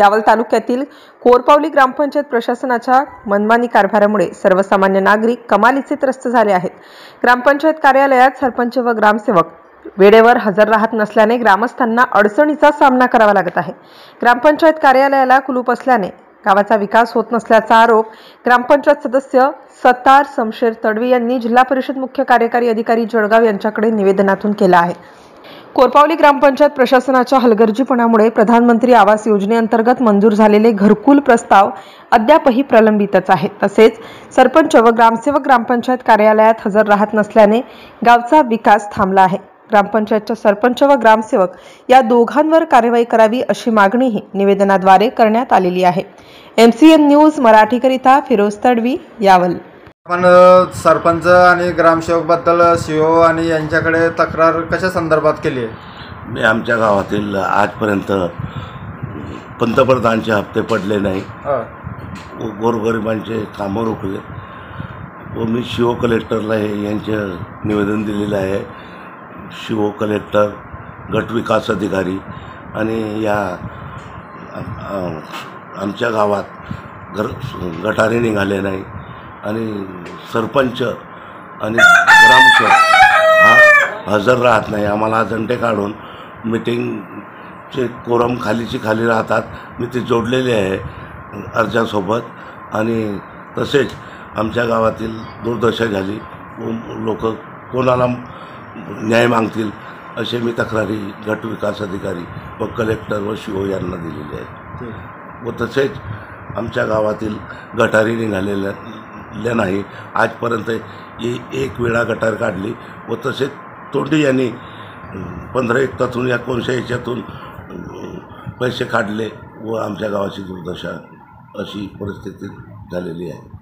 यावल तालुक्यातील कोरपावली ग्रामपंचायत प्रशासनाच्या मनमानी कारभारामुळे सर्वसामान्य नागरिक कमालीचे त्रस्त झाले आहेत। ग्रामपंचायत कार्यालयात सरपंच व ग्रामसेवक वेळेवर हजर राहत नसल्याने ग्रामस्थांना अडचणीचा सामना करावा लागत आहे। ग्रामपंचायत कार्यालयाला कुलूप असल्याने गावाचा विकास होत नसल्याचा आरोप ग्रामपंचायत सदस्य सत्तार शमशेर तडवी यांनी जिल्हा परिषद मुख्य कार्यकारी अधिकारी जळगाव यांच्याकडे निवेदनातून केला आहे। कोरपावली ग्रामपंचायत प्रशासनाच्या हलगर्जीपणामुळे प्रधानमंत्री आवास योजनेअंतर्गत मंजूर झालेले घरकुल प्रस्ताव अद्यापही प्रलंबितच आहेत। तसेच सरपंच व ग्रामसेवक ग्रामपंचायत कार्यालयात हजर राहत नसल्याने गावचा विकास थांबला आहे। ग्रामपंचायतच्या सरपंच व ग्रामसेवक या दोघांवर कारवाई करावी अशी मागणीही निवेदनाद्वारे करण्यात आलेली आहे। MCN न्यूज मराठीकरिता फिरोज तडवी, यावल। आपण सरपंच आणि ग्रामसेवक बद्दल सीओ आणि यांच्याकडे तक्रार कशा संदर्भात केली आहे? मी आमच्या गावातील आजपर्यंत पंतप्रधानचे हप्ते पडले नाही, गोरगरिबांचे कामं रोखले व मी सीओ कलेक्टरला यांचे निवेदन दिलेलं आहे। सीओ कलेक्टर, गट विकास अधिकारी आणि या आमच्या गावात गटारी निघाले नाही आणि सरपंच आणि ग्रामसेवक हा हजर राहत नाही। आम्हाला अजेंडे काढून मीटिंगचे कोरम खाली राहतात, मी ते जोडलेले आहे अर्जासोबत। आणि तसेच आमच्या गावातील दुर्दशा झाली, लोक कोणाला न्याय मागतील असे मी तक्रारी गट विकास अधिकारी व कलेक्टर व सीओ यांना दिलेले आहेत। व तसेच आमच्या गावातील गटारी निघालेल्या नाही, आजपर्यंत एक वेळा गटार काढली व तसेच तोंडी यांनी 15 एकतातून या कोणत्या याच्यातून पैसे काढले व आमच्या गावाची दुर्दशा अशी परिस्थिती झालेली आहे।